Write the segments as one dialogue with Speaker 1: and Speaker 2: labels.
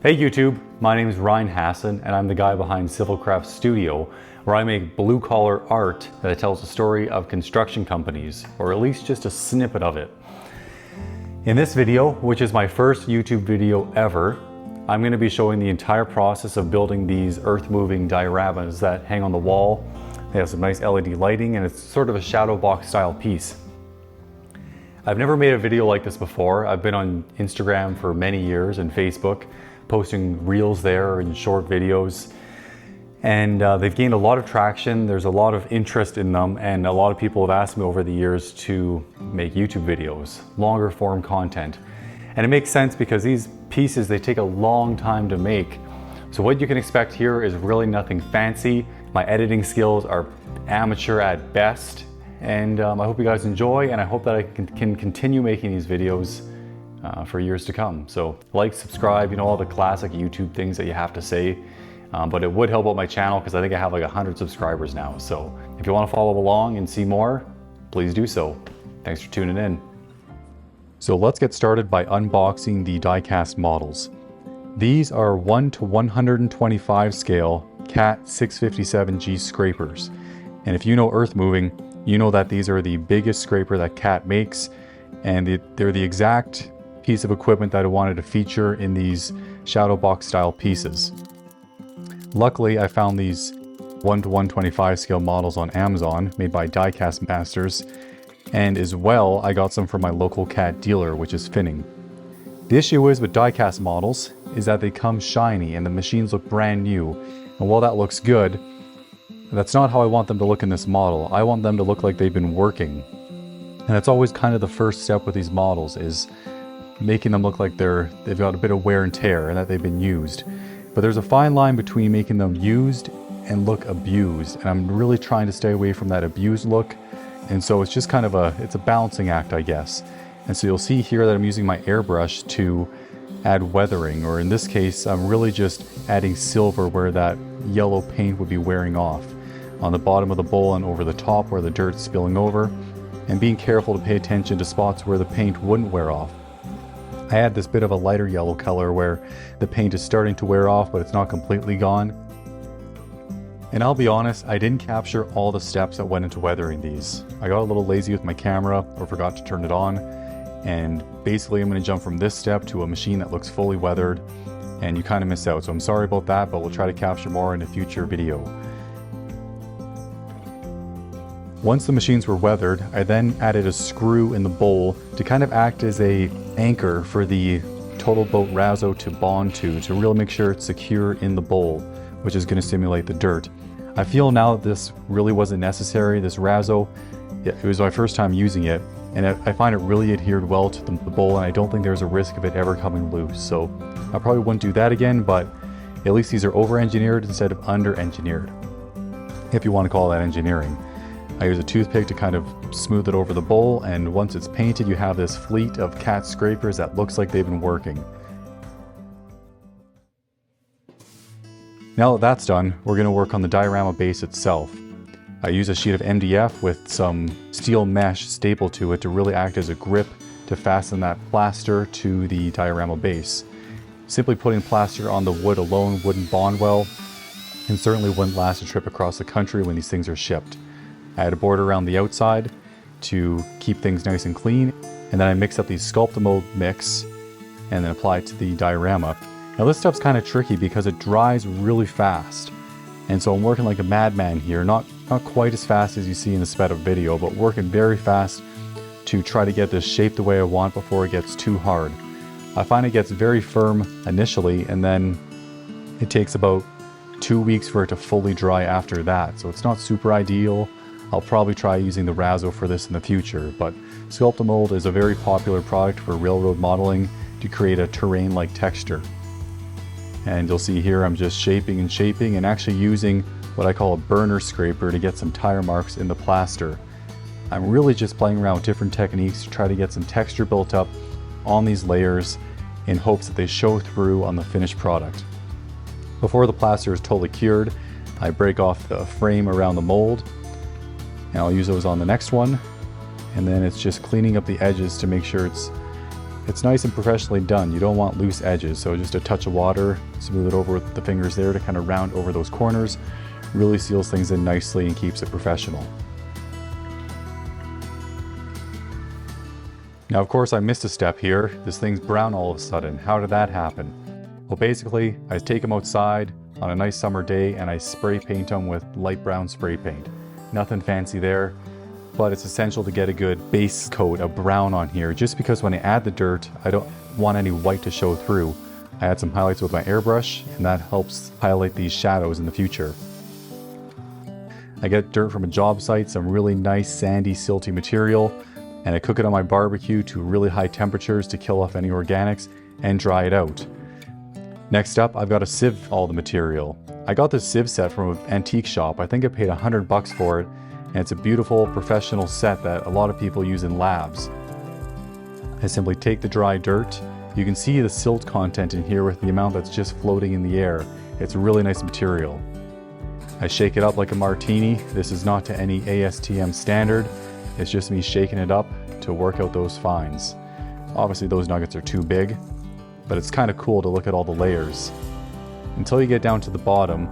Speaker 1: Hey YouTube, my name is Ryan Hassan and I'm the guy behind Civil Craft Studio, where I make blue collar art that tells the story of construction companies, or at least just a snippet of it. In this video, which is my first YouTube video ever, I'm going to be showing the entire process of building these earth moving dioramas that hang on the wall. They have some nice LED lighting and it's sort of a shadow box style piece. I've never made a video like this before. I've been on Instagram for many years and Facebook, posting reels there and short videos, and they've gained a lot of traction. There's a lot of interest in them, and a lot of people have asked me over the years to make YouTube videos, longer form content. And it makes sense because these pieces, they take a long time to make. So what you can expect here is really nothing fancy. My editing skills are amateur at best, and I hope you guys enjoy, and I hope that I can continue making these videos for years to come. So like, subscribe, you know, all the classic YouTube things that you have to say, but it would help out my channel because I think I have like 100 subscribers now. So if you want to follow along and see more, please do so. Thanks for tuning in. So let's get started by unboxing the diecast models. These are 1 to 125 scale CAT 657G scrapers. And if you know earth moving, you know that these are the biggest scraper that CAT makes, and they're the exact piece of equipment that I wanted to feature in these shadow box style pieces. Luckily, I found these 1 to 125 scale models on Amazon made by Diecast Masters, and as well I got some from my local CAT dealer, which is Finning. The issue is with diecast models is that they come shiny and the machines look brand new, and while that looks good, that's not how I want them to look in this model. I want them to look like they've been working, and that's always kind of the first step with these models, is making them look like they've got a bit of wear and tear and that they've been used. But there's a fine line between making them used and look abused, and I'm really trying to stay away from that abused look. And so it's just kind of it's a balancing act, I guess. And so you'll see here that I'm using my airbrush to add weathering, or in this case I'm really just adding silver where that yellow paint would be wearing off, on the bottom of the bowl and over the top where the dirt's spilling over, and being careful to pay attention to spots where the paint wouldn't wear off. I add this bit of a lighter yellow color where the paint is starting to wear off, but it's not completely gone. And I'll be honest, I didn't capture all the steps that went into weathering these. I got a little lazy with my camera or forgot to turn it on. And basically I'm going to jump from this step to a machine that looks fully weathered, and you kind of miss out. So I'm sorry about that, but we'll try to capture more in a future video. Once the machines were weathered, I then added a screw in the bowl to kind of act as a anchor for the total boat razo to bond to really make sure it's secure in the bowl, which is going to simulate the dirt. I feel now that this really wasn't necessary. This razo, it was my first time using it, and I find it really adhered well to the bowl, and I don't think there's a risk of it ever coming loose. So I probably wouldn't do that again, but at least these are over-engineered instead of under-engineered, if you want to call that engineering. I use a toothpick to kind of smooth it over the bowl, and once it's painted, you have this fleet of CAT scrapers that looks like they've been working. Now that that's done, we're going to work on the diorama base itself. I use a sheet of MDF with some steel mesh stapled to it to really act as a grip to fasten that plaster to the diorama base. Simply putting plaster on the wood alone wouldn't bond well, and certainly wouldn't last a trip across the country when these things are shipped. I had a border around the outside to keep things nice and clean, and then I mix up the Sculptamold mix and then apply it to the diorama. Now this stuff's kind of tricky because it dries really fast, and so I'm working like a madman here, not quite as fast as you see in the sped up video, but working very fast to try to get this shaped the way I want before it gets too hard. I find it gets very firm initially, and then it takes about 2 weeks for it to fully dry after that, so it's not super ideal. I'll probably try using the razo for this in the future, but Sculptamold is a very popular product for railroad modeling to create a terrain-like texture. And you'll see here I'm just shaping and actually using what I call a burner scraper to get some tire marks in the plaster. I'm really just playing around with different techniques to try to get some texture built up on these layers in hopes that they show through on the finished product. Before the plaster is totally cured, I break off the frame around the mold, and I'll use those on the next one, and then it's just cleaning up the edges to make sure it's It's nice and professionally done. You don't want loose edges, so just a touch of water, smooth it over with the fingers there to kind of round over those corners. Really seals things in nicely and keeps it professional. Now, of course, I missed a step here. This thing's brown all of a sudden. How did that happen? Well, basically, I take them outside on a nice summer day and I spray paint them with light brown spray paint. Nothing fancy there, but it's essential to get a good base coat of brown on here, just because when I add the dirt, I don't want any white to show through. I add some highlights with my airbrush, and that helps highlight these shadows in the future. I get dirt from a job site, some really nice sandy, silty material, and I cook it on my barbecue to really high temperatures to kill off any organics and dry it out. Next up, I've got to sieve all the material. I got this sieve set from an antique shop. I think I paid $100 for it, and it's a beautiful professional set that a lot of people use in labs. I simply take the dry dirt. You can see the silt content in here with the amount that's just floating in the air. It's a really nice material. I shake it up like a martini. This is not to any ASTM standard. It's just me shaking it up to work out those fines. Obviously those nuggets are too big, but it's kind of cool to look at all the layers. Until you get down to the bottom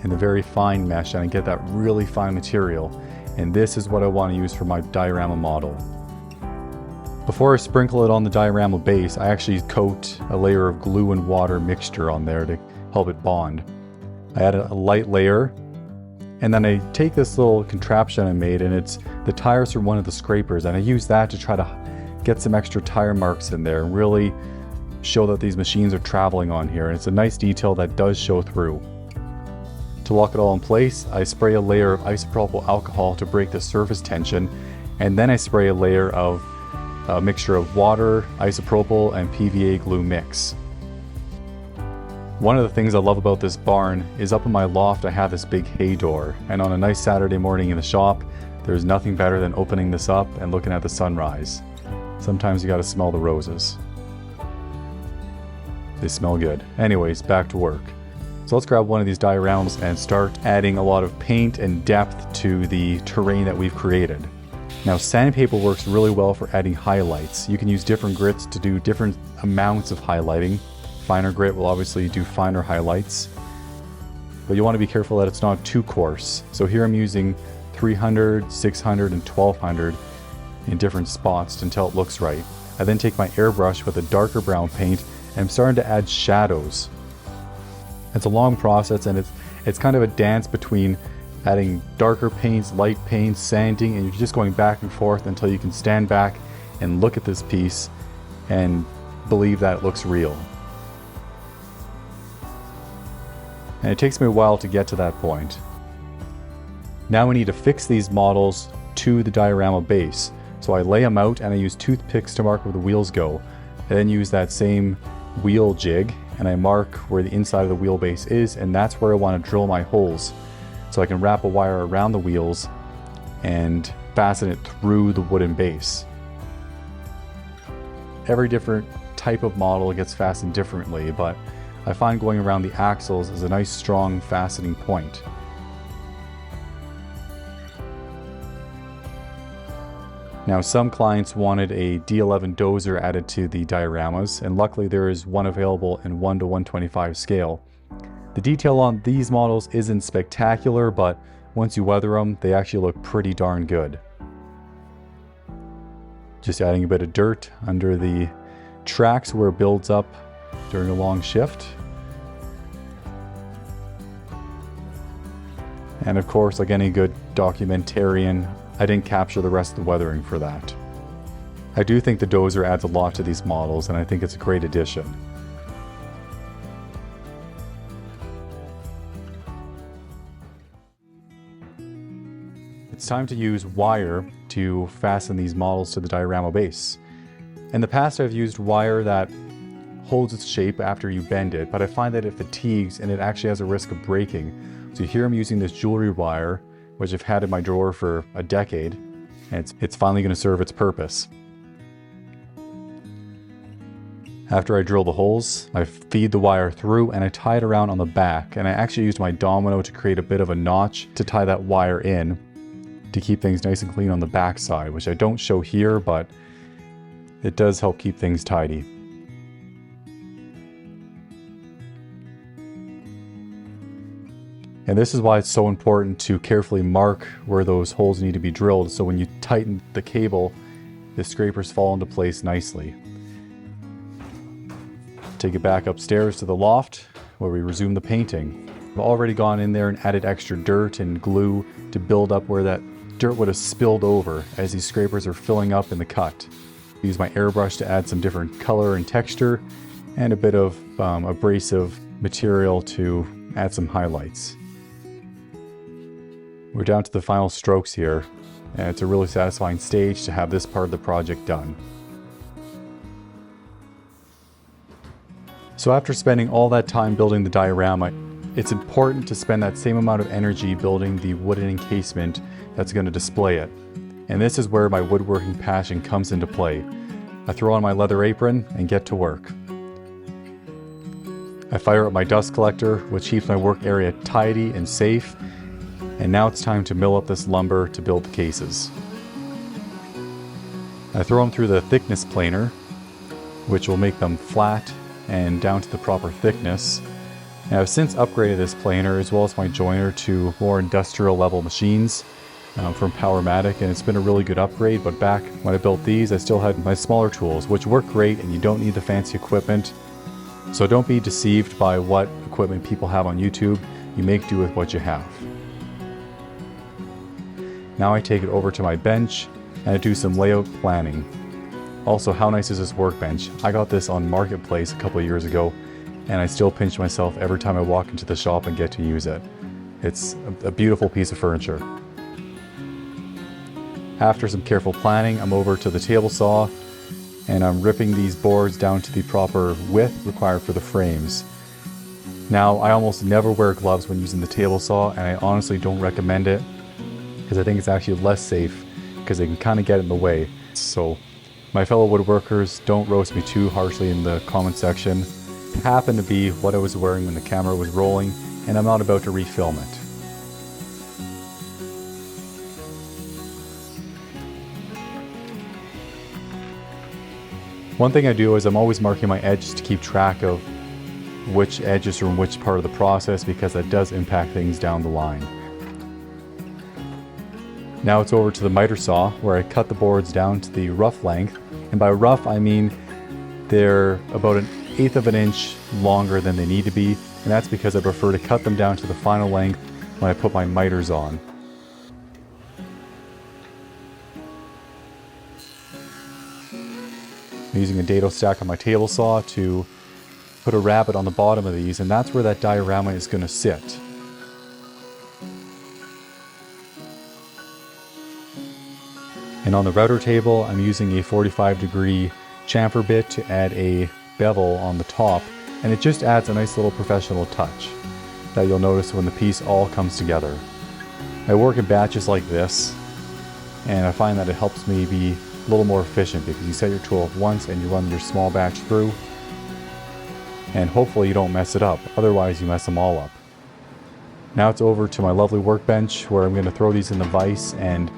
Speaker 1: in the very fine mesh and I get that really fine material. And this is what I want to use for my diorama model. Before I sprinkle it on the diorama base, I actually coat a layer of glue and water mixture on there to help it bond. I add a light layer, and then I take this little contraption I made, and it's the tires from one of the scrapers, and I use that to try to get some extra tire marks in there and really show that these machines are traveling on here, and it's a nice detail that does show through. To lock it all in place, I spray a layer of isopropyl alcohol to break the surface tension, and then I spray a layer of a mixture of water, isopropyl, and PVA glue mix. One of the things I love about this barn is up in my loft I have this big hay door, and on a nice Saturday morning in the shop, there's nothing better than opening this up and looking at the sunrise. Sometimes you gotta smell the roses. They smell good. Anyways, back to work. So let's grab one of these dioramas and start adding a lot of paint and depth to the terrain that we've created. Now, sandpaper works really well for adding highlights. You can use different grits to do different amounts of highlighting. Finer grit will obviously do finer highlights, but you want to be careful that it's not too coarse. So here I'm using 300, 600, and 1200 in different spots until it looks right. I then take my airbrush with a darker brown paint and I'm starting to add shadows. It's a long process, and it's kind of a dance between adding darker paints, light paints, sanding, and you're just going back and forth until you can stand back and look at this piece and believe that it looks real. And it takes me a while to get to that point. Now we need to fix these models to the diorama base. So I lay them out and I use toothpicks to mark where the wheels go. I then use that same wheel jig and I mark where the inside of the wheelbase is, and that's where I want to drill my holes. So I can wrap a wire around the wheels and fasten it through the wooden base. Every different type of model gets fastened differently, but I find going around the axles is a nice strong fastening point. Now, some clients wanted a D11 dozer added to the dioramas, and luckily there is one available in 1:125 scale. The detail on these models isn't spectacular, but once you weather them, they actually look pretty darn good. Just adding a bit of dirt under the tracks where it builds up during a long shift. And of course, like any good documentarian, I didn't capture the rest of the weathering for that. I do think the dozer adds a lot to these models, and I think it's a great addition. It's time to use wire to fasten these models to the diorama base. In the past, I've used wire that holds its shape after you bend it, but I find that it fatigues and it actually has a risk of breaking. So here I'm using this jewelry wire, which I've had in my drawer for a decade, and it's finally going to serve its purpose. After I drill the holes, I feed the wire through and I tie it around on the back, and I actually used my domino to create a bit of a notch to tie that wire in to keep things nice and clean on the back side, which I don't show here, but it does help keep things tidy. And this is why it's so important to carefully mark where those holes need to be drilled, so when you tighten the cable, the scrapers fall into place nicely. Take it back upstairs to the loft where we resume the painting. I've already gone in there and added extra dirt and glue to build up where that dirt would have spilled over as these scrapers are filling up in the cut. I use my airbrush to add some different color and texture and a bit of abrasive material to add some highlights. We're down to the final strokes here, and it's a really satisfying stage to have this part of the project done. So after spending all that time building the diorama, it's important to spend that same amount of energy building the wooden encasement that's going to display it. And this is where my woodworking passion comes into play. I throw on my leather apron and get to work. I fire up my dust collector, which keeps my work area tidy and safe. And now it's time to mill up this lumber to build the cases. I throw them through the thickness planer, which will make them flat and down to the proper thickness. And I've since upgraded this planer as well as my joiner to more industrial level machines from Powermatic, and it's been a really good upgrade. But back when I built these, I still had my smaller tools, which work great, and you don't need the fancy equipment. So don't be deceived by what equipment people have on YouTube. You make do with what you have. Now I take it over to my bench and I do some layout planning. Also, how nice is this workbench? I got this on Marketplace a couple of years ago, and I still pinch myself every time I walk into the shop and get to use it. It's a beautiful piece of furniture. After some careful planning, I'm over to the table saw and I'm ripping these boards down to the proper width required for the frames. Now, I almost never wear gloves when using the table saw, and I honestly don't recommend it, because I think it's actually less safe because they can kind of get in the way. So my fellow woodworkers, don't roast me too harshly in the comment section. It happened to be what I was wearing when the camera was rolling, and I'm not about to refilm it. One thing I do is I'm always marking my edges to keep track of which edges are in which part of the process, because that does impact things down the line. Now it's over to the miter saw, where I cut the boards down to the rough length. And by rough, I mean they're about 1/8 of an inch longer than they need to be. And that's because I prefer to cut them down to the final length when I put my miters on. I'm using a dado stack on my table saw to put a rabbet on the bottom of these, and that's where that diorama is going to sit. And on the router table, I'm using a 45-degree chamfer bit to add a bevel on the top, and it just adds a nice little professional touch that you'll notice when the piece all comes together. I work in batches like this, and I find that it helps me be a little more efficient, because you set your tool up once and you run your small batch through, and hopefully you don't mess it up, otherwise you mess them all up. Now it's over to my lovely workbench, where I'm going to throw these in the vise and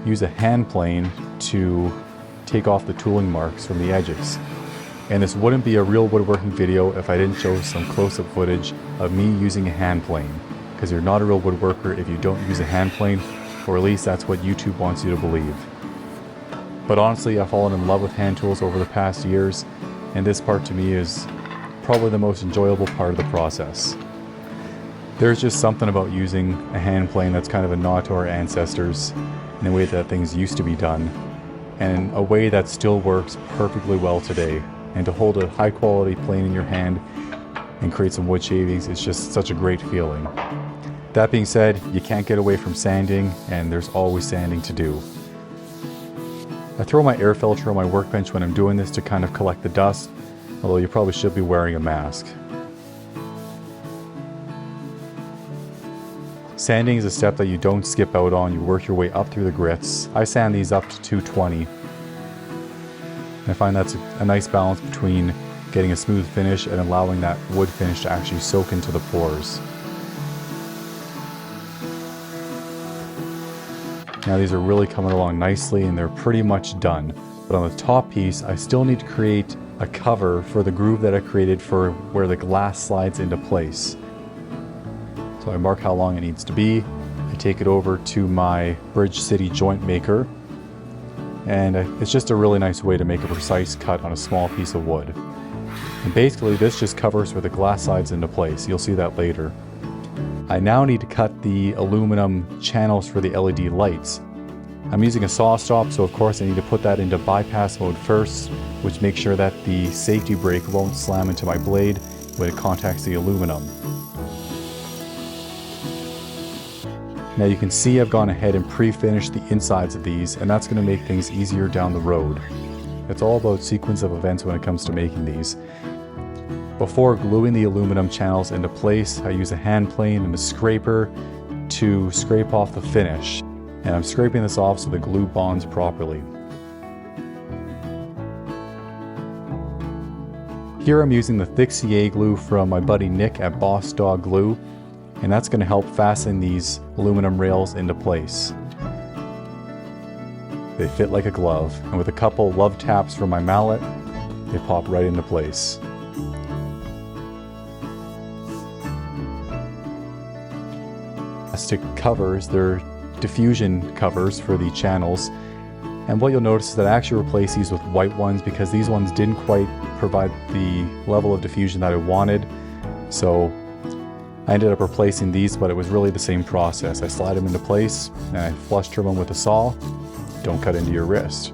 Speaker 1: use a hand plane to take off the tooling marks from the edges. And this wouldn't be a real woodworking video if I didn't show some close-up footage of me using a hand plane, because you're not a real woodworker if you don't use a hand plane, or at least that's what YouTube wants you to believe. But honestly, I've fallen in love with hand tools over the past years, and this part to me is probably the most enjoyable part of the process. There's just something about using a hand plane that's kind of a nod to our ancestors in the way that things used to be done, and in a way that still works perfectly well today. And to hold a high quality plane in your hand and create some wood shavings is just such a great feeling. That being said, you can't get away from sanding, and there's always sanding to do. I throw my air filter on my workbench when I'm doing this to kind of collect the dust, although you probably should be wearing a mask. Sanding is a step that you don't skip out on. You work your way up through the grits. I sand these up to 220. I find that's a nice balance between getting a smooth finish and allowing that wood finish to actually soak into the pores. Now these are really coming along nicely, and they're pretty much done. But on the top piece, I still need to create a cover for the groove that I created for where the glass slides into place. So I mark how long it needs to be. I take it over to my Bridge City joint maker, and it's just a really nice way to make a precise cut on a small piece of wood. And basically this just covers where the glass slides into place. You'll see that later. I now need to cut the aluminum channels for the LED lights. I'm using a saw stop, so of course I need to put that into bypass mode first, which makes sure that the safety brake won't slam into my blade when it contacts the aluminum. Now you can see I've gone ahead and pre-finished the insides of these, and that's going to make things easier down the road. It's all about sequence of events when it comes to making these. Before gluing the aluminum channels into place, I use a hand plane and a scraper to scrape off the finish. And I'm scraping this off so the glue bonds properly. Here I'm using the thick CA glue from my buddy Nick at Boss Dog Glue, and that's going to help fasten these aluminum rails into place. They fit like a glove, and with a couple love taps from my mallet, they pop right into place. Plastic covers, they're diffusion covers for the channels, and what you'll notice is that I actually replaced these with white ones because these ones didn't quite provide the level of diffusion that I wanted, so I ended up replacing these, but it was really the same process. I slide them into place and I flush trim them with a saw. Don't cut into your wrist.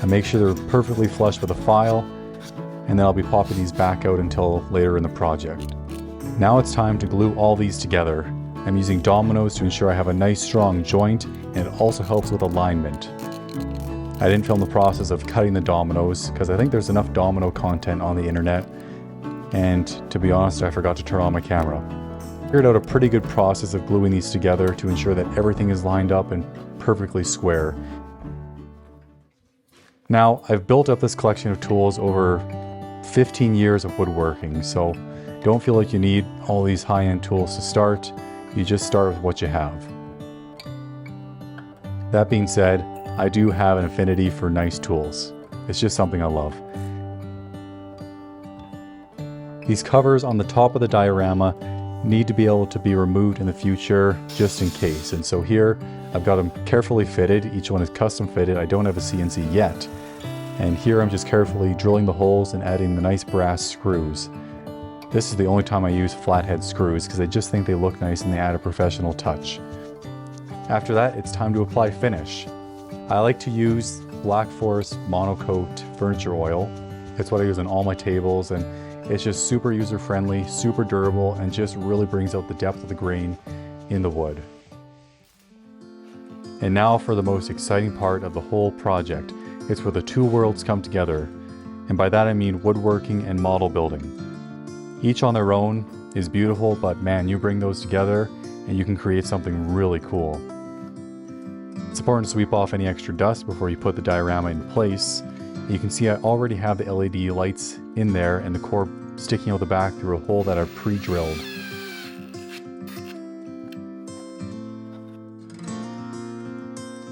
Speaker 1: I make sure they're perfectly flush with a file, and then I'll be popping these back out until later in the project. Now it's time to glue all these together. I'm using dominoes to ensure I have a nice strong joint, and it also helps with alignment. I didn't film the process of cutting the dominoes because I think there's enough domino content on the internet, and to be honest, I forgot to turn on my camera. Figured out a pretty good process of gluing these together to ensure that everything is lined up and perfectly square. Now, I've built up this collection of tools over 15 years of woodworking, so don't feel like you need all these high-end tools to start. You just start with what you have. That being said, I do have an affinity for nice tools. It's just something I love. These covers on the top of the diorama need to be able to be removed in the future just in case. And so here I've got them carefully fitted. Each one is custom fitted. I don't have a CNC yet. And here I'm just carefully drilling the holes and adding the nice brass screws. This is the only time I use flathead screws because I just think they look nice and they add a professional touch. After that, it's time to apply finish. I like to use Black Forest Monocoat furniture oil. It's what I use on all my tables, and it's just super user-friendly, super durable, and just really brings out the depth of the grain in the wood. And now for the most exciting part of the whole project. It's where the two worlds come together. And by that I mean woodworking and model building. Each on their own is beautiful, but man, you bring those together and you can create something really cool. It's important to sweep off any extra dust before you put the diorama in place. You can see I already have the LED lights in there and the core sticking out the back through a hole that I've pre-drilled.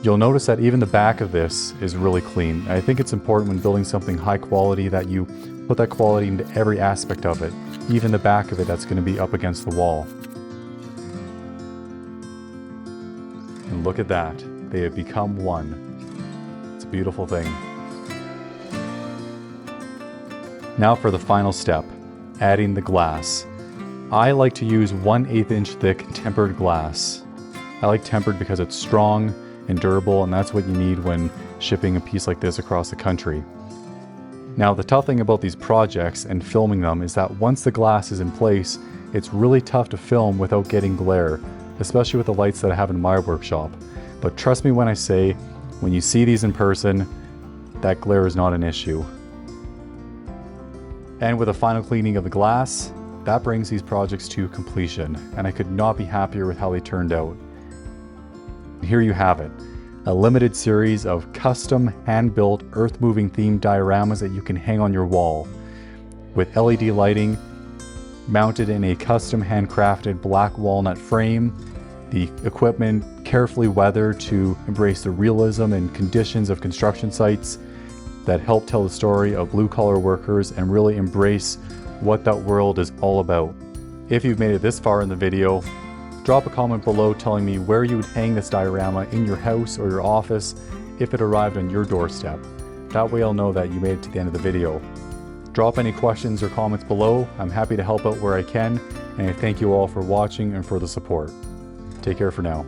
Speaker 1: You'll notice that even the back of this is really clean. I think it's important when building something high quality that you put that quality into every aspect of it, even the back of it that's going to be up against the wall. And look at that, they have become one. It's a beautiful thing. Now for the final step, adding the glass. I like to use 1/8 inch thick tempered glass. I like tempered because it's strong and durable, and that's what you need when shipping a piece like this across the country. Now the tough thing about these projects and filming them is that once the glass is in place, it's really tough to film without getting glare, especially with the lights that I have in my workshop. But trust me when I say, when you see these in person, that glare is not an issue. And with a final cleaning of the glass, that brings these projects to completion, and I could not be happier with how they turned out. Here you have it, a limited series of custom hand-built earth-moving themed dioramas that you can hang on your wall, with LED lighting, mounted in a custom handcrafted black walnut frame, The equipment carefully weathered to embrace the realism and conditions of construction sites that help tell the story of blue-collar workers and really embrace what that world is all about. If you've made it this far in the video, drop a comment below telling me where you would hang this diorama in your house or your office if it arrived on your doorstep. That way I'll know that you made it to the end of the video. Drop any questions or comments below. I'm happy to help out where I can, and I thank you all for watching and for the support. Take care for now.